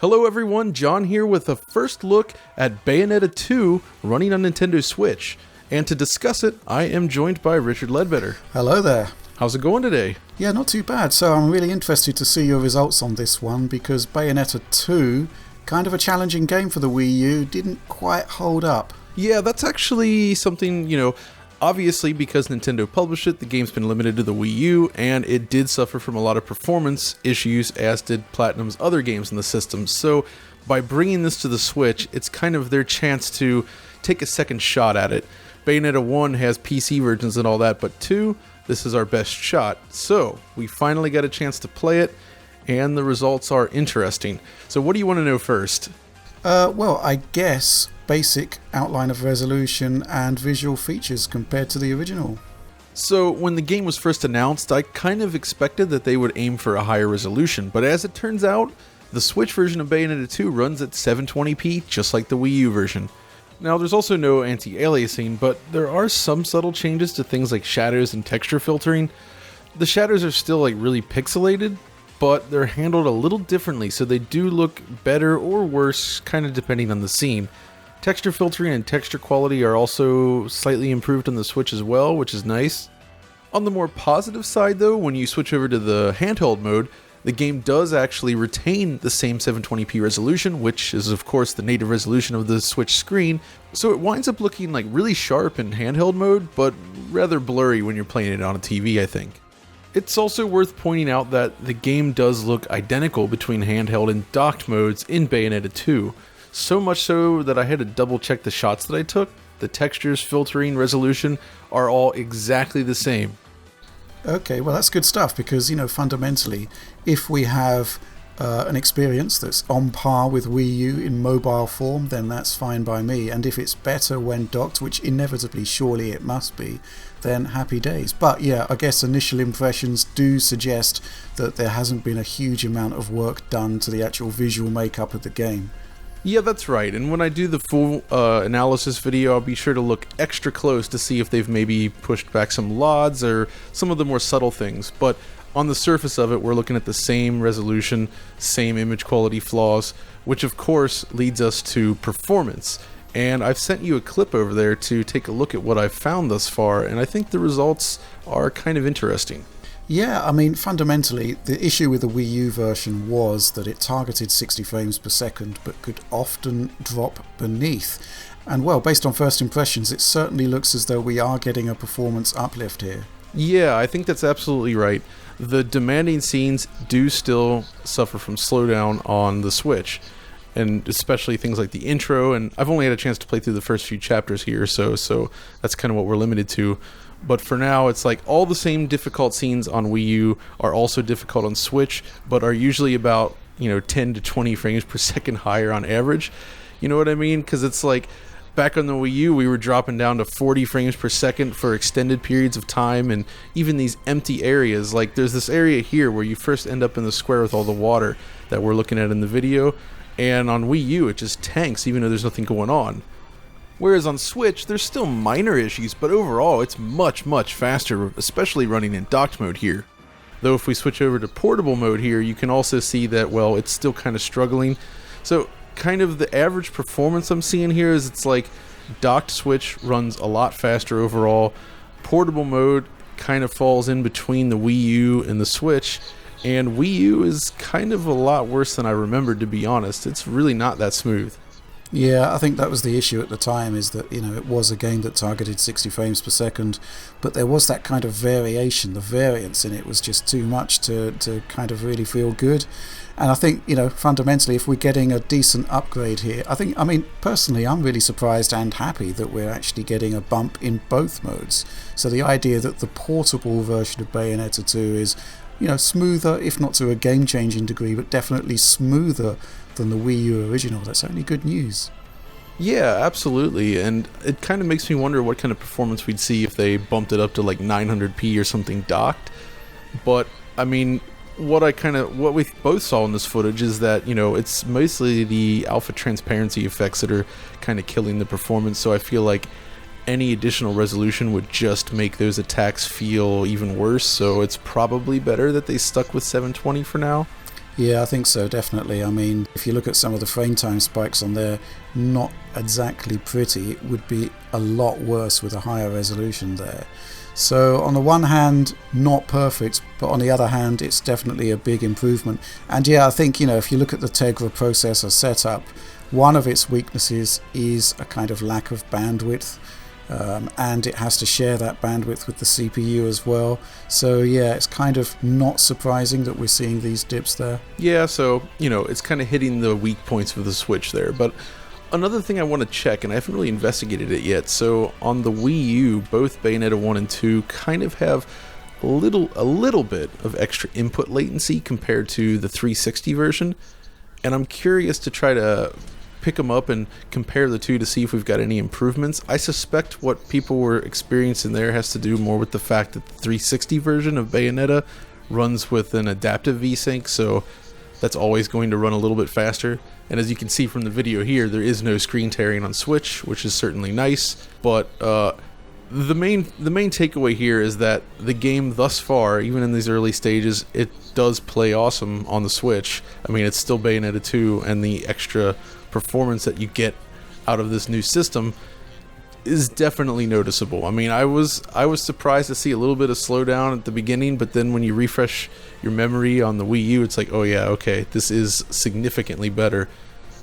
Hello everyone, John here with a first look at Bayonetta 2 running on Nintendo Switch. And to discuss it, I am joined by Richard Ledbetter. Hello there. How's it going today? Yeah, not too bad. So I'm really interested to see your results on this one because Bayonetta 2, kind of a challenging game for the Wii U, didn't quite hold up. Yeah, that's actually something, obviously because Nintendo published it, the game's been limited to the Wii U, and it did suffer from a lot of performance issues, as did Platinum's other games in the system. So by bringing this to the Switch, it's kind of their chance to take a second shot at it. Bayonetta 1 has PC versions and all that, but 2, this is our best shot. So we finally got a chance to play it, and the results are interesting. So what do you want to know first? Well, I guess basic outline of resolution and visual features compared to the original. So when the game was first announced, I kind of expected that they would aim for a higher resolution, but as it turns out, the Switch version of Bayonetta 2 runs at 720p, just like the Wii U version. Now, there's also no anti-aliasing, but there are some subtle changes to things like shadows and texture filtering. The shadows are still really pixelated, but they're handled a little differently, so they do look better or worse, kind of depending on the scene. Texture filtering and texture quality are also slightly improved on the Switch as well, which is nice. On the more positive side though, when you switch over to the handheld mode, the game does actually retain the same 720p resolution, which is of course the native resolution of the Switch screen, so it winds up looking really sharp in handheld mode, but rather blurry when you're playing it on a TV, I think. It's also worth pointing out that the game does look identical between handheld and docked modes in Bayonetta 2. So much so that I had to double check the shots that I took. The textures, filtering, resolution are all exactly the same. Okay, well that's good stuff because, fundamentally, if we have an experience that's on par with Wii U in mobile form, then that's fine by me. And if it's better when docked, which inevitably surely it must be, then happy days. But yeah, I guess initial impressions do suggest that there hasn't been a huge amount of work done to the actual visual makeup of the game. Yeah, that's right, and when I do the full analysis video, I'll be sure to look extra close to see if they've maybe pushed back some LODs or some of the more subtle things, but on the surface of it, we're looking at the same resolution, same image quality flaws, which of course leads us to performance. And I've sent you a clip over there to take a look at what I've found thus far, and I think the results are kind of interesting. Yeah, fundamentally, the issue with the Wii U version was that it targeted 60 frames per second, but could often drop beneath. And well, based on first impressions, it certainly looks as though we are getting a performance uplift here. Yeah, I think that's absolutely right. The demanding scenes do still suffer from slowdown on the Switch, and especially things like the intro, and I've only had a chance to play through the first few chapters here, so that's kind of what we're limited to. But for now, it's all the same difficult scenes on Wii U are also difficult on Switch, but are usually about, 10 to 20 frames per second higher on average. You know what I mean? Because it's back on the Wii U, we were dropping down to 40 frames per second for extended periods of time, and even these empty areas, there's this area here where you first end up in the square with all the water that we're looking at in the video, and on Wii U, it just tanks even though there's nothing going on. Whereas on Switch, there's still minor issues, but overall, it's much, much faster, especially running in docked mode here. Though if we switch over to portable mode here, you can also see that, it's still kind of struggling. So, kind of the average performance I'm seeing here is docked Switch runs a lot faster overall. Portable mode kind of falls in between the Wii U and the Switch, and Wii U is kind of a lot worse than I remembered, to be honest. It's really not that smooth. Yeah, I think that was the issue at the time, is that, it was a game that targeted 60 frames per second, but there was that kind of variation. The variance in it was just too much to kind of really feel good. And I think, fundamentally, if we're getting a decent upgrade here, personally, I'm really surprised and happy that we're actually getting a bump in both modes. So the idea that the portable version of Bayonetta 2 is, smoother, if not to a game-changing degree, but definitely smoother than the Wii U original, that's only good news. Yeah, absolutely, and it kind of makes me wonder what kind of performance we'd see if they bumped it up to 900p or something docked. But what we both saw in this footage is that it's mostly the alpha transparency effects that are kind of killing the performance, so I feel like any additional resolution would just make those attacks feel even worse, so it's probably better that they stuck with 720 for now. Yeah, I think so, definitely. I mean, if you look at some of the frame time spikes on there, not exactly pretty. It would be a lot worse with a higher resolution there. So on the one hand, not perfect, but on the other hand, it's definitely a big improvement. And yeah, I think, if you look at the Tegra processor setup, one of its weaknesses is a kind of lack of bandwidth. And it has to share that bandwidth with the CPU as well. So yeah, it's kind of not surprising that we're seeing these dips there. Yeah, so, it's kind of hitting the weak points of the Switch there. But another thing I want to check, and I haven't really investigated it yet, so on the Wii U, both Bayonetta 1 and 2 kind of have a little bit of extra input latency compared to the 360 version. And I'm curious to try to pick them up and compare the two to see if we've got any improvements. I suspect what people were experiencing there has to do more with the fact that the 360 version of Bayonetta runs with an adaptive VSync, so that's always going to run a little bit faster. And as you can see from the video here, there is no screen tearing on Switch, which is certainly nice. But the main takeaway here is that the game thus far, even in these early stages, it does play awesome on the Switch. I mean, it's still Bayonetta 2, and the extra performance that you get out of this new system is definitely noticeable. I mean, I was surprised to see a little bit of slowdown at the beginning, but then when you refresh your memory on the Wii U, it's like, oh yeah, okay, this is significantly better.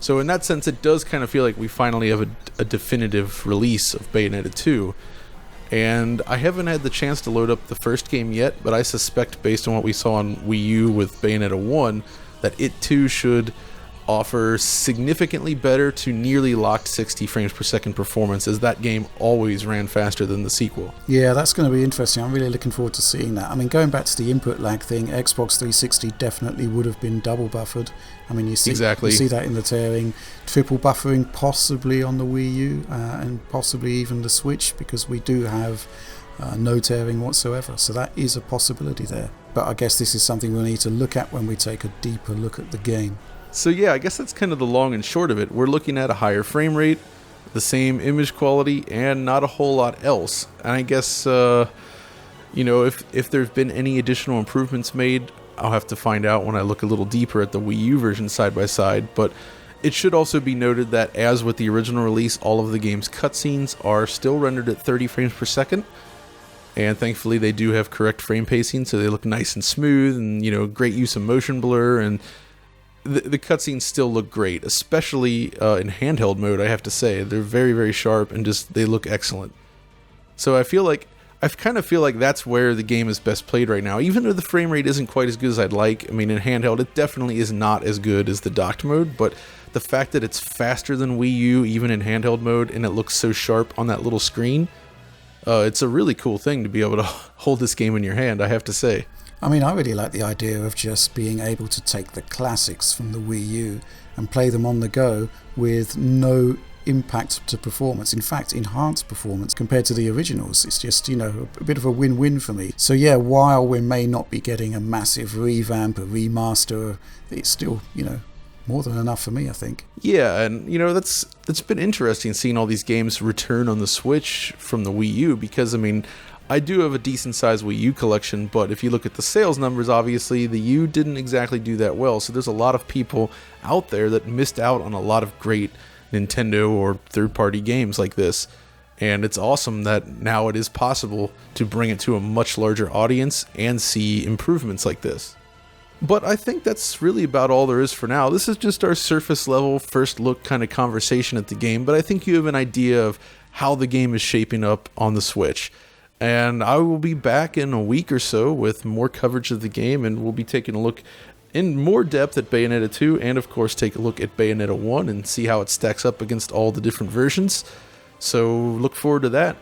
So in that sense, it does kind of feel like we finally have a definitive release of Bayonetta 2. And I haven't had the chance to load up the first game yet, but I suspect based on what we saw on Wii U with Bayonetta 1, that it too should offer significantly better to nearly locked 60 frames per second performance, as that game always ran faster than the sequel. Yeah, that's going to be interesting. I'm really looking forward to seeing that. I mean, going back to the input lag thing, Xbox 360 definitely would have been double buffered. I mean, you see that in the tearing. Triple buffering possibly on the Wii U and possibly even the Switch, because we do have no tearing whatsoever. So that is a possibility there. But I guess this is something we'll need to look at when we take a deeper look at the game. So yeah, I guess that's kind of the long and short of it. We're looking at a higher frame rate, the same image quality, and not a whole lot else. And I guess, if there's been any additional improvements made, I'll have to find out when I look a little deeper at the Wii U version side by side. But it should also be noted that, as with the original release, all of the game's cutscenes are still rendered at 30 frames per second. And thankfully, they do have correct frame pacing, so they look nice and smooth, and, great use of motion blur, and the cutscenes still look great, especially in handheld mode, I have to say. They're very, very sharp, and they look excellent. So I kind of feel like that's where the game is best played right now, even though the frame rate isn't quite as good as I'd like. I mean, in handheld, it definitely is not as good as the docked mode, but the fact that it's faster than Wii U, even in handheld mode, and it looks so sharp on that little screen, it's a really cool thing to be able to hold this game in your hand, I have to say. I mean, I really like the idea of just being able to take the classics from the Wii U and play them on the go with no impact to performance. In fact, enhanced performance compared to the originals. It's just, a bit of a win-win for me. So yeah, while we may not be getting a massive revamp, a remaster, it's still, more than enough for me, I think. Yeah, and that's been interesting seeing all these games return on the Switch from the Wii U, because I do have a decent sized Wii U collection, but if you look at the sales numbers, obviously the U didn't exactly do that well. So there's a lot of people out there that missed out on a lot of great Nintendo or third-party games like this. And it's awesome that now it is possible to bring it to a much larger audience and see improvements like this. But I think that's really about all there is for now. This is just our surface level first look kind of conversation at the game, but I think you have an idea of how the game is shaping up on the Switch. And I will be back in a week or so with more coverage of the game, and we'll be taking a look in more depth at Bayonetta 2, and of course take a look at Bayonetta 1 and see how it stacks up against all the different versions. So look forward to that.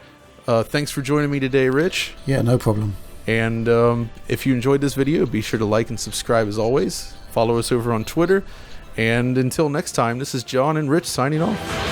Thanks for joining me today, Rich. Yeah, no problem. And if you enjoyed this video, be sure to like and subscribe as always. Follow us over on Twitter. And until next time, this is John and Rich signing off.